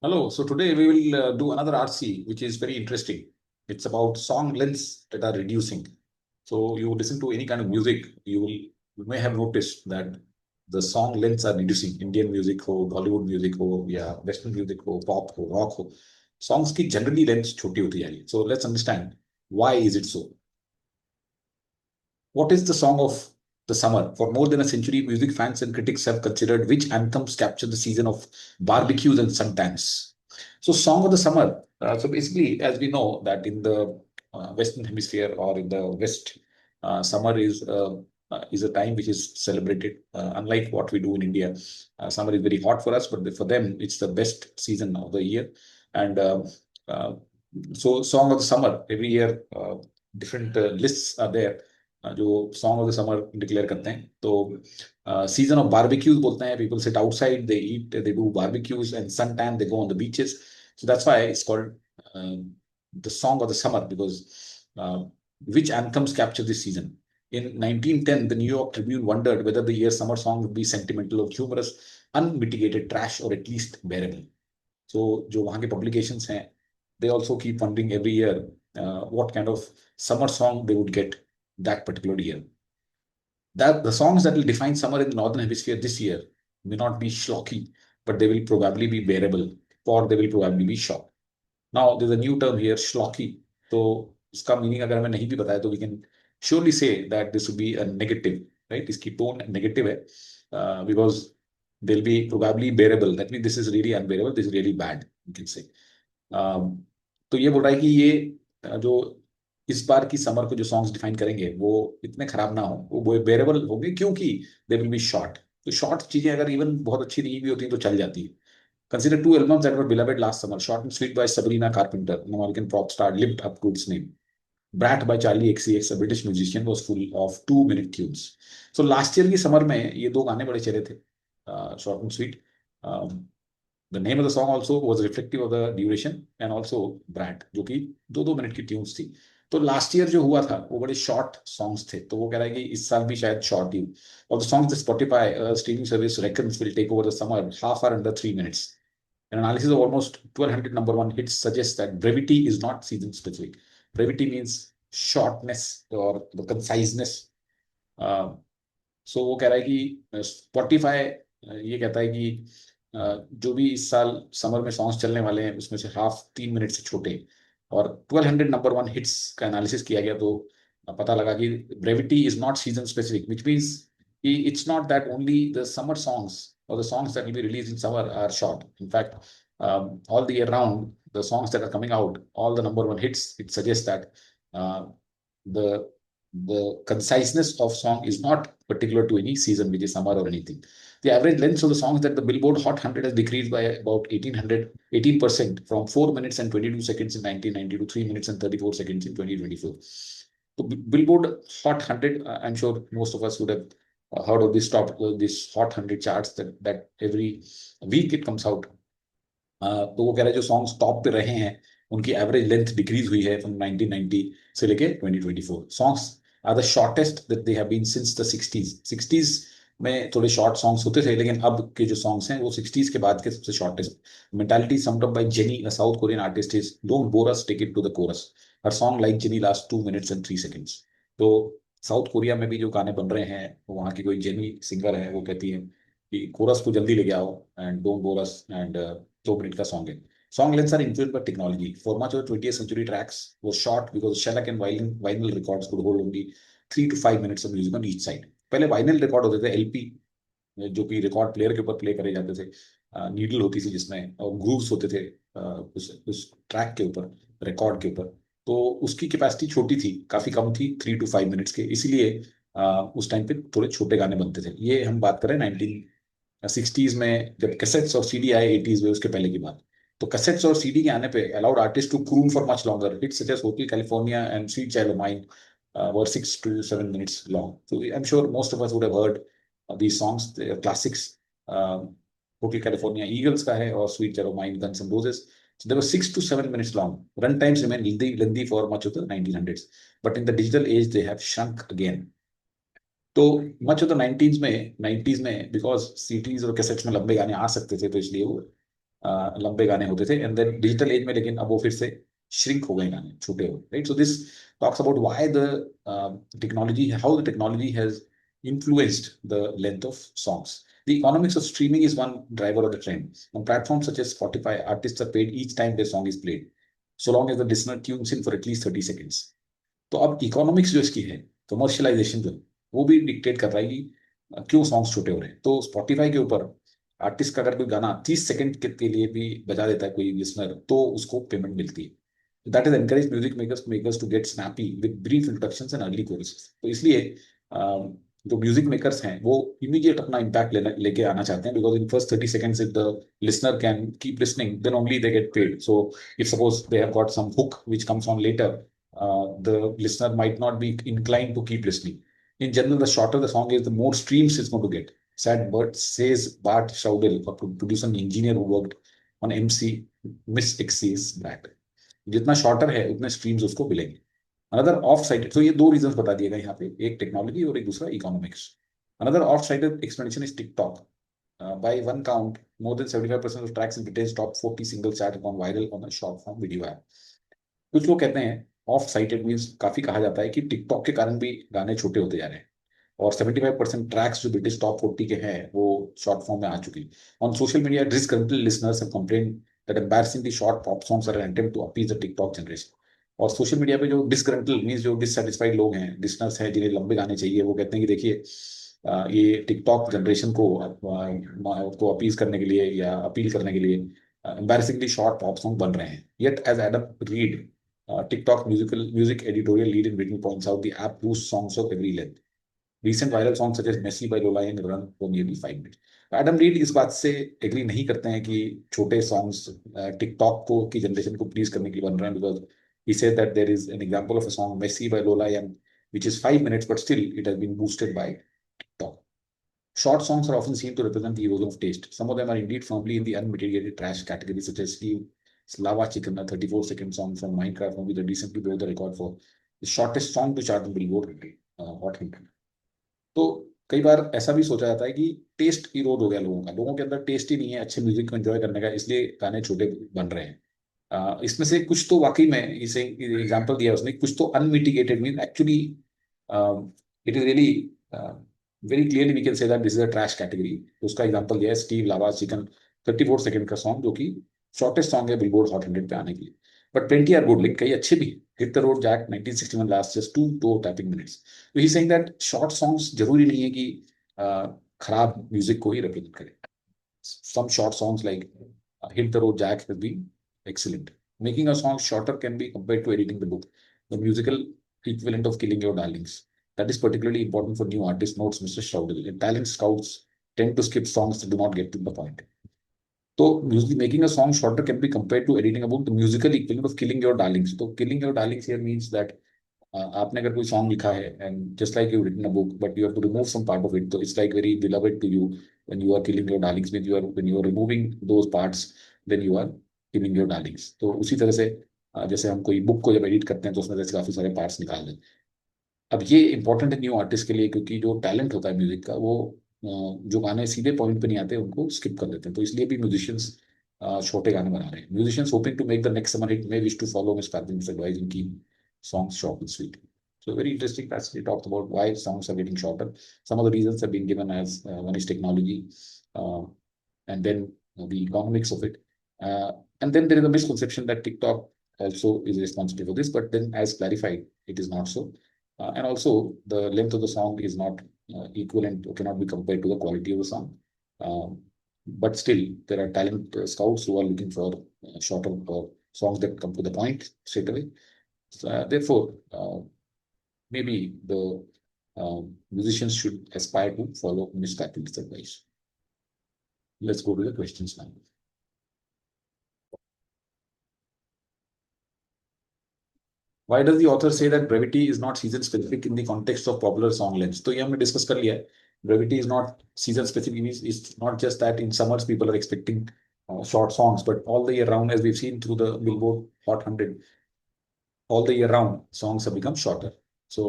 Hello. So today we will do another RC, which is very interesting. It's about song lengths that are reducing. So you listen to any kind of music, you may have noticed that the song lengths are reducing. Indian music हो, Bollywood music हो, या Western music हो, pop हो, rock हो, songs की generally lengths छोटी होती जा रही है. So let's understand why is it so. What is the song of the summer? For more than a century, music fans and critics have considered which anthems capture the season of barbecues and suntans. So, song of the summer. So basically, as we know that in the Western Hemisphere or in the West, summer is a time which is celebrated. Unlike what we do in India, summer is very hot for us, but for them, it's the best season of the year. And uh, so, song of the summer every year, different lists are there जो song of the summer declare करते हैं. तो season of barbecues बोलते हैं. People sit outside, they eat, they do barbecues and sun tan, they go on the beaches. So that's why it's called the song of the summer because which anthems capture this season. In 1910, the New York Tribune wondered whether the year's summer song would be sentimental or humorous, unmitigated trash, or at least bearable. So, जो वहाँ के publications हैं, they also keep wondering every year what kind of summer song they would get that particular year. That the songs that will define summer in the northern hemisphere this year may not be schlocky, but they will probably be bearable, or they will probably be short. Now, there's a new term here, schlocky. तो इसका meaning अगर हमें नहीं भी बताया तो we can surely say that this would be a negative, right? इसकी tone negative है, because they'll be probably bearable. That means this is really unbearable, this is really bad, you can say. तो ये बोल रहा है कि ये जो इस बार की समर को जो सॉन्ग्स डिफाइन करेंगे वो इतने खराब ना हो, वो बेरेबल होंगे, क्योंकि दे विल बी शॉर्ट. तो शॉर्ट चीजें अगर इवन बहुत अच्छी नहीं भी होती हैं तो चल जाती है. Consider two albums that were beloved last summer. Short and Sweet by Sabrina Carpenter, an American pop star, lived up to its name. Brat by Charlie XCX, a British musician, was full of 2-minute tunes. So last year की summer में ये दो गाने बड़े चले थे, Short and Sweet. The name of the song also was reflective of the duration, and also Brat, जो कि 2-2 मिनट की ट्यून्स थी. तो लास्ट ईयर जो हुआ था वो बड़े शॉर्ट सॉन्ग्स थे, तो वो कह रहा है कि इस साल भी शायद शॉर्ट ही. और the songs the Spotify streaming service reckons will take over the summer half hour under 3 minutes. An analysis of almost 1200 number one hits suggests that brevity is not season specific. Brevity means shortness or the conciseness. सो वो कह रहा है कि Spotify ये कहता है कि जो भी इस साल समर में सॉन्ग्स चलने वाले हैं उसमें से हाफ 3 मिनट से छोटे. और 1200 नंबर वन हिट्स का एनालिसिस किया गया तो पता लगा कि brevity is not season specific, which means कि it's not that only the summer songs or the songs that will be released in summer are short. In fact, all the year round, the songs that are coming out, all the number one hits, it suggests that uh, the the conciseness of song is not particular to any season, which is summer or anything. The average length of the songs that the Billboard Hot 100 has decreased by about 18% from 4 minutes and 22 seconds in 1990 to 3 minutes and 34 seconds in 2024. So Billboard Hot 100, I'm sure most of us would have heard of this Hot 100 charts that every week it comes out. तो वो कह रहा है जो songs top पे रहे हैं उनकी एवरेज लेंथ डिक्रीज हुई है फ्रॉम 1990 से लेके 2024. Songs are the shortest that they have been since the 60s में थोड़े शॉर्ट सॉन्ग्स होते थे, लेकिन अब के जो सॉन्ग्स हैं वो 60s के बाद के सबसे shortest. Mentality summed up by Jennie, a South Korean artist, is don't bore us, take it to the chorus. हर song like Jennie last 2 minutes and 3 seconds. तो साउथ कोरिया में भी जो गाने बन रहे हैं, वहाँ की कोई जेनी सिंगर है, वो कहती है कि कोरस को जल्दी लेके आओ and don't bore us, and 2 minute का सॉन्ग है. Song lengths are influenced by technology. For much of the 20th century, tracks were short because shellac and vinyl records could hold only 3 to 5 minutes of music on each side. पहले vinyl record होते थे, LP, जो कि record player के ऊपर play करे जाते थे. नीडल होती थी जिसमें और ग्रूव्स होते थे उस ट्रैक के ऊपर, रिकॉर्ड के ऊपर. तो उसकी कैपेसिटी छोटी थी, काफी कम थी, 3 to 5 मिनट्स के. इसीलिए उस टाइम पे थोड़े छोटे गाने बनते थे. ये हम बात करें 1960s में, जब कैसेट्स और सीडी आए 80s में, उसके पहले की बात. तो कैसेट्स और सीडी के आने पे allowed artist to croon for much longer. Hits such as Hotel California and Sweet Child of Mine were 6 to 7 minutes long. So I'm sure most of us would have heard these songs, they are classics. Hotel California Eagles का है और Sweet Child of Mine, Guns N' Roses. So they were 6 to 7 minutes long. Run times remain lengthy for much of the 1900s, but in the digital age they have shrunk again. तो much of the 90s में because CDs और cassettes में लंबे गाने आ सकते थे, तो इसलिए वो लंबे गाने होते थे, एंड देन डिजिटल एज में लेकिन अब वो फिर से श्रिंक हो गए, गाने छोटे हो, right? So this talks about why the how the technology has influenced the length of songs. The economics of streaming is one driver of the trend. On platforms such as Spotify, artists are paid each time their song is played, so long as the listener tunes in for at least 30 seconds. तो अब economics जो इसकी है, commercialisation जो, वो भी dictate कर रहा है कि क्यों सॉन्ग्स छोटे हो रहे हैं। तो स्पॉटिफाई के ऊपर आर्टिस्ट का अगर कोई गाना 30 सेकंड के लिए भी बजा देता है कोई लिसनर, तो उसको पेमेंट मिलती है। That is encourage music makers to get snappy with brief introductions and early choruses. तो इसलिए जो म्यूजिक मेकर्स हैं वो इमीडिएट अपना इम्पैक्ट लेके आना चाहते हैं, because in first 30 seconds if the listener can keep listening then only they get paid. So if suppose they have got some hook which comes on later, the listener might not be inclined to keep listening. In general, the shorter the song is, the more streams it's going to get. Sad but says Bart Shaudel, a producer and engineer who worked on MC Miss X's Brat. जितना shorter है उतने streams उसको मिलेंगे। Another of cited, तो ये दो reasons बता दिए गए यहाँ पे, एक टेक्नोलॉजी और एक दूसरा economics. Another of cited explanation is TikTok. By one count, more than 75% of tracks in Britain's top 40 singles chart have gone viral on a short form video app. कुछ लोग कहते हैं ऑफ साइटेड मीन्स, काफी कहा जाता है कि TikTok के कारण भी गाने छोटे होते जा रहे हैं, और 75% ट्रैक्स जो ब्रिटिश टॉप 40 के हैं वो शॉर्ट फॉर्म में आ चुकी है। On social media, disgruntled listeners have complained that embarrassingly short pop songs are an attempt to appease the TikTok generation. और सोशल मीडिया पे जो डिसग्रंटल मीन्स, जो डिससेटिस्फाइड लोग हैं, लिसनर्स हैं जिन्हें लंबे गाने चाहिए, वो कहते हैं कि देखिए ये टिकटॉक जनरेशन को अपीज करने के लिए या अपील करने के लिए embarrassingly short pop song बन रहे हैं। Yet, as Adam Reed, TikTok music editorial lead in Britain, points out, the app boosts songs of every length. Recent viral songs such as Messi by Lola and Run for nearly 5 minutes. Adam read इस बात से agree नहीं करते हैं कि छोटे songs TikTok को की जनरेशन को प्लीज करने के लिए बन रहे हैं, because he said that there is an example of a song Messi by Lola Young which is 5 minutes but still it has been boosted by TikTok. Short songs are often seen to represent the erosion of taste. Some of them are indeed firmly in the unmitigated trash category, such as Steve's Lava Chicken, a 34-second song from Minecraft movie that recently broke the record for the shortest song to chart on Billboard Hot 100. तो कई बार ऐसा भी सोचा जाता है कि test Erode हो गया लोगों का, लोगों के अंदर टेस्ट ही नहीं है अच्छे म्यूजिक को एंजॉय करने का, इसलिए गाने छोटे बन रहे हैं। इसमें से कुछ तो वाकई में, इसे एग्जांपल दिया उसने, कुछ तो unmitigated mean actually it is really very clearly we can say that this is a trash category. तो उसका एग्जांपल दिया है स्टीव लावा चिकन, 34 सेकंड का सॉन्ग, जो कि शॉर्टेस्ट सॉन्ग है बिलबोर्ड हॉट 100 पे आने के लिए। But plenty are good, like कई अच्छे भी। Hit the road Jack 1961 last just 2 tapping minutes. तो he saying that short songs जरूरी नहीं है कि खराब म्यूजिक को ही रिप्रेजेंट करें। Some short songs like Hit the Road Jack has been excellent. Making a song shorter can be compared to editing the book, the musical equivalent of killing your darlings. That is particularly important for new artists, notes Mr. Stroudel. And talent scouts tend to skip songs that do not get to the point. So, making a song shorter can be compared to editing a book, the musical equivalent of killing your darlings. So, killing your darlings here means that आपने अगर कोई song लिखा है and just like you written a book but you have to remove some part of it, तो it's like very beloved to you when you are killing your darlings, when you are removing those parts, then you are killing your darlings. तो उसी तरह से जैसे हम कोई book को जब एडिट करते हैं तो उसमें जैसे काफी सारे पार्ट्स निकाल दें। अब ये इंपॉर्टेंट है न्यू आर्टिस्ट के लिए, क्योंकि जो टैलेंट होता है म्यूजिक का वो जो गाने सीधे पॉइंट पे नहीं आते उनको स्किप कर देते हैं। तो इसलिए भी म्यूजिशियंस छोटे गाने बना रहे हैं। Musicians hoping to make the next summer hit may wish to follow Ms Pattern's advice and keep songs short and sweet. So very interesting passage. He talked about why songs are getting shorter. Some of the reasons have been given as one is technology, uh, and then the economics of it, and then there is a misconception that TikTok also is responsible for this. But then, as clarified, it is not so, and also the length of the song is not equivalent or cannot be compared to the quality of the song. Um, but still, there are talent scouts who are looking for shorter songs that come to the point straight away. So, therefore, maybe the musicians should aspire to follow Miss Kathy's advice. Let's go to the questions now. Why does the author say that brevity is not season specific in the context of popular song lengths? तो ये हमने discuss कर लिया है। Brevity is not season specific. It's not just that in summers people are expecting short songs, but all the year round, as we've seen through the Billboard Hot 100, all the year round songs have become shorter. So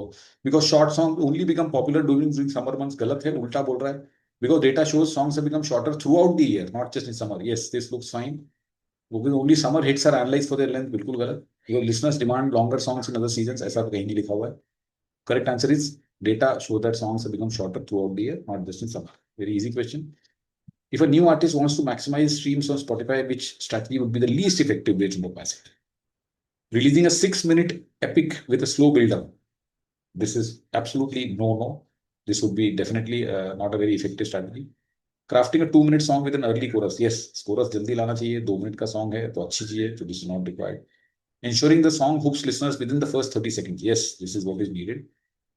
because short songs only become popular during summer months, गलत है, उल्टा बोल रहा है। Because data shows songs have become shorter throughout the year, not just in summer. Yes, this looks fine. Because only summer hits are analyzed for their length. बिल्कुल गलत. Because listeners demand longer songs in other seasons. ऐसा तो कहीं नहीं लिखा हुआ है. Correct answer is data show that songs have become shorter throughout the year, not just in summer. Very easy question. If a new artist wants to maximize streams on Spotify, which strategy would be the least effective way to bypass it? Releasing a 6-minute epic with a slow build-up. This is absolutely no. This would be definitely not a very effective strategy. Crafting a 2-minute song with an early chorus. Yes, chorus जल्दी लाना चाहिए. 2 minute का song है तो अच्छी चीज है. So this is not required. Ensuring the song hooks listeners within the first 30 seconds. Yes, this is what is needed.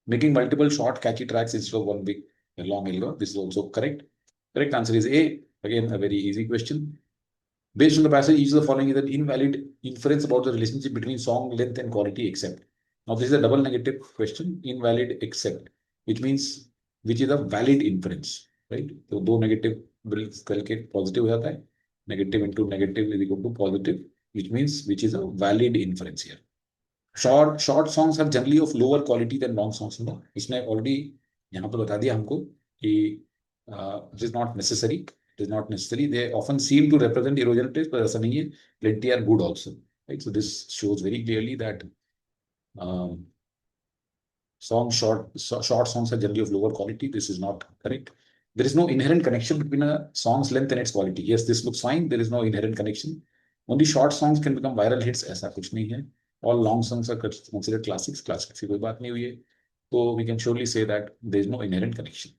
Making multiple short, catchy tracks instead of one big, long album. This is also correct. Correct answer is A. Again, a very easy question. Based on the passage, each of the following is an invalid inference about the relationship between song length and quality except. Now, this is a double negative question. Invalid except, which means which is a valid inference, right? So, दो negative will करके positive हो जाता है. Negative into negative is equal to positive, which means which is a valid inference here. Short songs are generally of lower quality than long songs. No, इसने already यहाँ पे बता दिया हमको कि it is not necessary. It is not necessary. They often seem to represent erosion traits, but ऐसा नहीं है. Plenty are good also. Right. So this shows very clearly that um, short songs are generally of lower quality. This is not correct. There is no inherent connection between a song's length and its quality. Yes, this looks fine. There is no inherent connection. Only short songs can become viral hits. ऐसा कुछ नहीं है. All long songs are considered classics. Classics की कोई बात नहीं हुई है. So we can surely say that there is no inherent connection.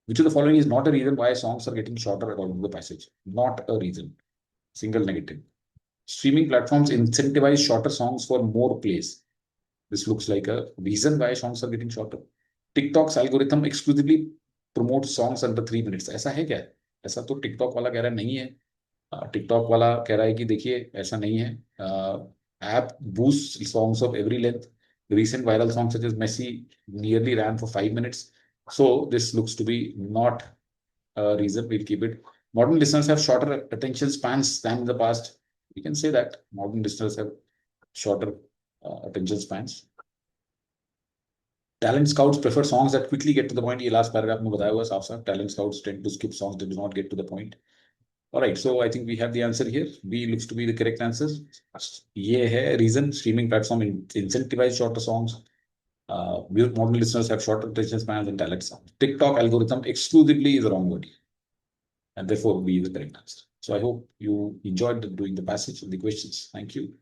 Which of the following is not a reason why songs are getting shorter according to the passage? Not a reason. Single negative. Streaming platforms incentivize shorter songs for more plays. This looks like a reason why songs are getting shorter. TikTok's algorithm exclusively promotes songs under 3 minutes. ऐसा है क्या? ऐसा तो TikTok वाला कह रहा नहीं है. TikTok वाला कह रहा है कि देखिए ऐसा नहीं है. App boosts songs of every length. Recent viral songs such as Messi nearly ran for 5 minutes. So this looks to be not a reason. We'll keep it. Modern listeners have shorter attention spans than in the past. We can say that modern listeners have shorter attention spans. Talent scouts prefer songs that quickly get to the point. ये last paragraph में बताया हुआ साफ साफ. Talent scouts tend to skip songs that do not get to the point. All right, so I think we have the answer here. B looks to be the correct answer. ये है reason. Streaming platform incentivize shorter songs. Modern listeners have shorter attention spans and talent sounds. TikTok algorithm exclusively is the wrong word here, and therefore B is the correct answer. So I hope you enjoyed doing the passage and the questions. Thank you.